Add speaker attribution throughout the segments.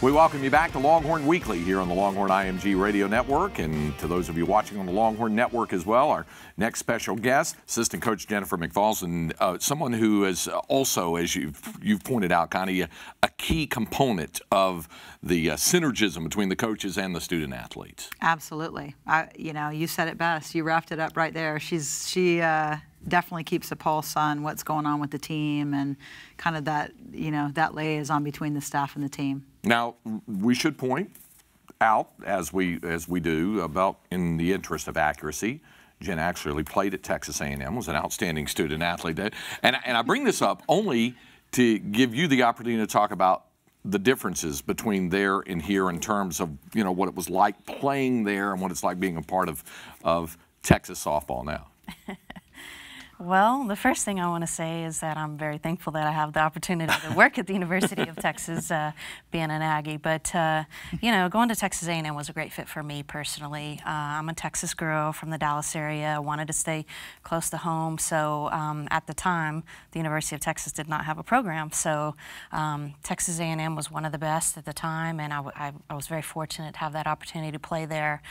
Speaker 1: We welcome you back to Longhorn Weekly here on the Longhorn IMG Radio Network, and to those of you watching on the Longhorn Network as well, our next special guest, assistant coach Jennifer McFalls, and someone who is also, as you've pointed out, Connie, a key component of the synergism between the coaches and the student athletes.
Speaker 2: Absolutely. You said it best. You wrapped it up right there. She definitely keeps a pulse on what's going on with the team, and kind of that, that liaison between the staff and the team.
Speaker 1: Now, we should point out, as we do, about in the interest of accuracy, Jen actually played at Texas A&M, was an outstanding student athlete. And I bring this up only to give you the opportunity to talk about the differences between there and here in terms of, what it was like playing there and what it's like being a part of Texas softball now.
Speaker 3: Well, the first thing I want to say is that I'm very thankful that I have the opportunity to work at the University of Texas, being an Aggie. But, going to Texas A&M was a great fit for me personally. I'm a Texas girl from the Dallas area. I wanted to stay close to home. So at the time, the University of Texas did not have a program. So Texas A&M was one of the best at the time, and I was very fortunate to have that opportunity to play there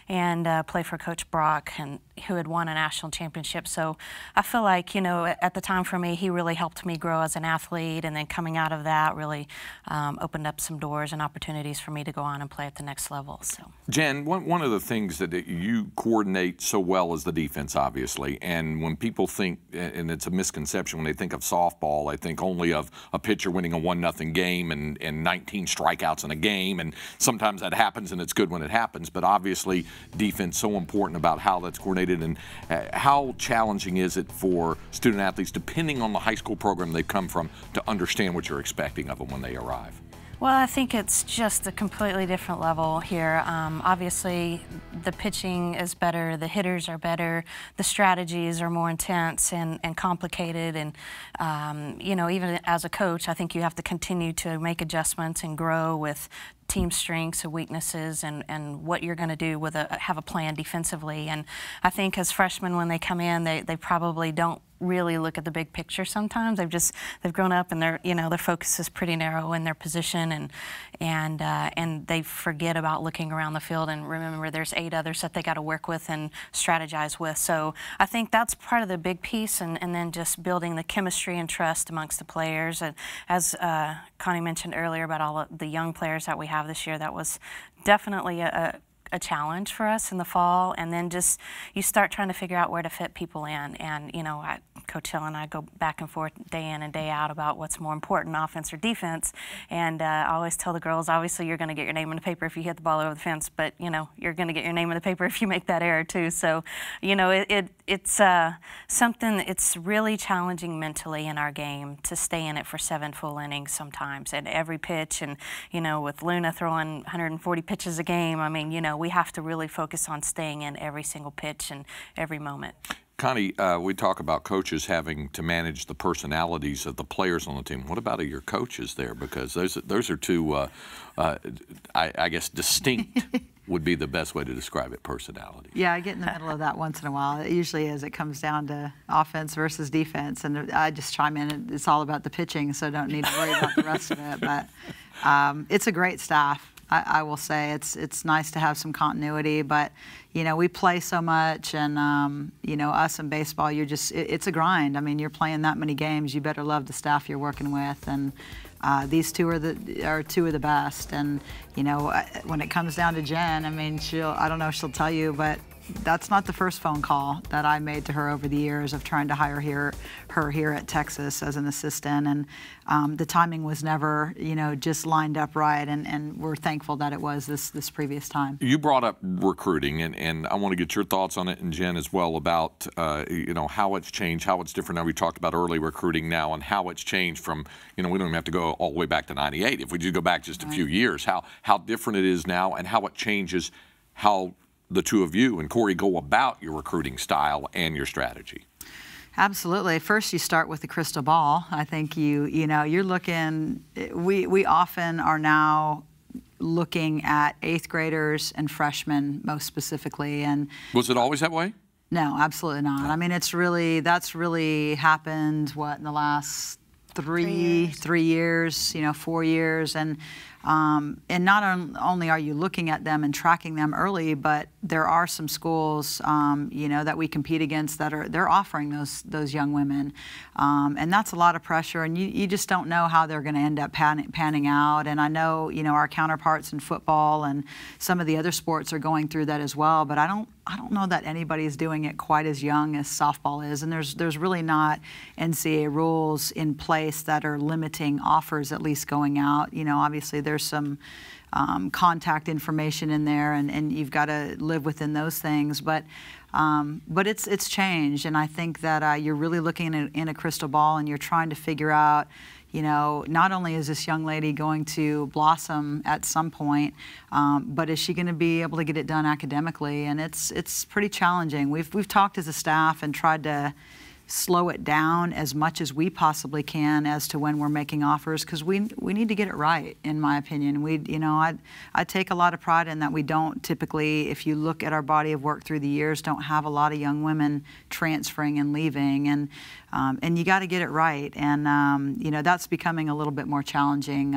Speaker 3: and play for Coach Brock, who had won a national championship. So I feel like, at the time for me, he really helped me grow as an athlete, and then coming out of that really opened up some doors and opportunities for me to go on and play at the next level. So,
Speaker 1: Jen, one of the things that you coordinate so well is the defense, obviously. And when people think, and it's a misconception when they think of softball, they think only of a pitcher winning a 1-0 game and 19 strikeouts in a game. And sometimes that happens, and it's good when it happens. But obviously, defense so important about how that's coordinated. And how challenging is it for student athletes, depending on the high school program they come from, to understand what you're expecting of them when they arrive?
Speaker 3: Well, I think it's just a completely different level here. Obviously, the pitching is better, the hitters are better, the strategies are more intense and complicated, and even as a coach, I think you have to continue to make adjustments and grow with team strengths and weaknesses, and what you're going to do with have a plan defensively. And I think as freshmen, when they come in, they probably don't really look at the big picture sometimes. They've grown up, and their focus is pretty narrow in their position, and they forget about looking around the field and remember there's 8 others that they got to work with and strategize with. So I think that's part of the big piece, and then just building the chemistry and trust amongst the players. And as Connie mentioned earlier about all of the young players that we have this year, that was definitely a challenge for us in the fall. And then just you start trying to figure out where to fit people in. And Coach Hill and I go back and forth day in and day out about what's more important, offense or defense. And I always tell the girls, obviously you're going to get your name in the paper if you hit the ball over the fence, but you're going to get your name in the paper if you make that error too. So it's something. It's really challenging mentally in our game to stay in it for 7 full innings sometimes, and every pitch. And with Luna throwing 140 pitches a game, I mean, we have to really focus on staying in every single pitch and every moment.
Speaker 1: Connie, we talk about coaches having to manage the personalities of the players on the team. What about your coaches there? Because those are two, I guess, distinct would be the best way to describe it, personality.
Speaker 2: Yeah, I get in the middle of that once in a while. It usually is. It comes down to offense versus defense, and I just chime in. It's all about the pitching, so don't need to worry about the rest of it. But it's a great staff. I will say it's nice to have some continuity, but we play so much, and us in baseball, it's a grind. I mean, you're playing that many games, you better love the staff you're working with, and these two are two of the best. And when it comes down to Jen, I mean, I don't know if she'll tell you, but that's not the first phone call that I made to her over the years of trying to hire her here at Texas as an assistant. And the timing was never, just lined up right. And we're thankful that it was this previous time. You
Speaker 1: brought up recruiting, and I want to get your thoughts on it, and Jen as well, about how it's changed, how it's different now. We talked about early recruiting now, and how it's changed from, we don't even have to go all the way back to '98. If we do go back just a few years, how different it is now, and how it changes how the two of you and Corey go about your recruiting style and your strategy.
Speaker 2: Absolutely. First, you start with the crystal ball. I think you're looking. We often are now looking at 8th graders and freshmen most specifically. And
Speaker 1: was it always that way?
Speaker 2: No, absolutely not. I mean, that's really happened in the last 3 years, 4 years, and not only are you looking at them and tracking them early, but there are some schools, that we compete against that they're offering those young women, and that's a lot of pressure, and you just don't know how they're going to end up panning out. And I know our counterparts in football and some of the other sports are going through that as well, but I don't know that anybody's doing it quite as young as softball is, and there's really not NCAA rules in place that are limiting offers at least going out. Obviously there's some contact information in there, and you've got to live within those things, but it's changed, and I think that you're really looking in a crystal ball, and you're trying to figure out, not only is this young lady going to blossom at some point, but is she going to be able to get it done academically? And it's pretty challenging. We've talked as a staff and tried to slow it down as much as we possibly can as to when we're making offers, because we need to get it right, in my opinion. I take a lot of pride in that we don't typically, if you look at our body of work through the years, don't have a lot of young women transferring and leaving, and you got to get it right, and that's becoming a little bit more challenging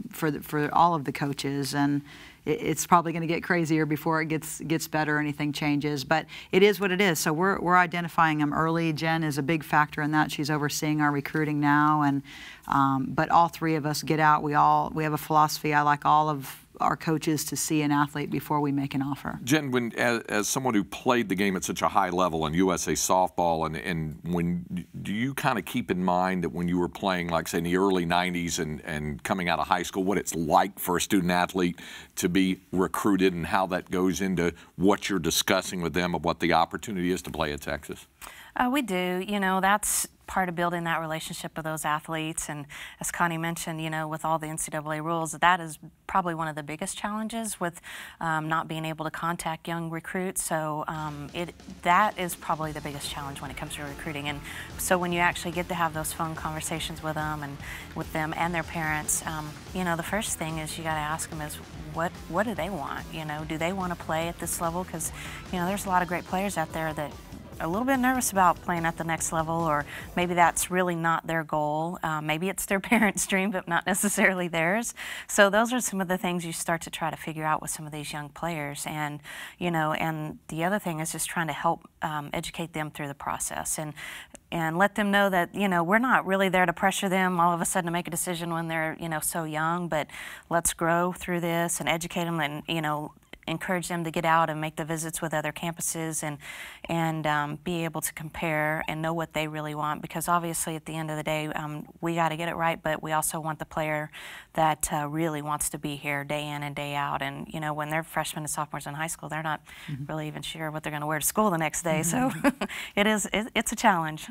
Speaker 2: for all of the coaches, and it's probably going to get crazier before it gets better or anything changes, but it is what it is. So we're identifying them early. Jen is a big factor in that. She's overseeing our recruiting now, and but all three of us get out. We have a philosophy. I like all of our coaches to see an athlete before we make an offer.
Speaker 1: Jen, as someone who played the game at such a high level in USA softball, and do you kind of keep in mind that when you were playing, like say in the early 90s and coming out of high school, what it's like for a student athlete to be recruited and how that goes into what you're discussing with them of what the opportunity is to play at Texas?
Speaker 3: We do. That's part of building that relationship with those athletes, and as Connie mentioned, with all the NCAA rules, that is probably one of the biggest challenges with not being able to contact young recruits. So that is probably the biggest challenge when it comes to recruiting. And so when you actually get to have those phone conversations with them and their parents, the first thing is you got to ask them is what do they want? Do they want to play at this level? Because there's a lot of great players out there that a little bit nervous about playing at the next level, or maybe that's really not their goal. Maybe it's their parents' dream, but not necessarily theirs. So those are some of the things you start to try to figure out with some of these young players. And and the other thing is just trying to help educate them through the process and let them know that we're not really there to pressure them all of a sudden to make a decision when they're so young, but let's grow through this and educate them, and encourage them to get out and make the visits with other campuses and be able to compare and know what they really want, because obviously at the end of the day we got to get it right, but we also want the player that really wants to be here day in and day out. And when they're freshmen and sophomores in high school, they're not really even sure what they're going to wear to school the next day. So it's a challenge.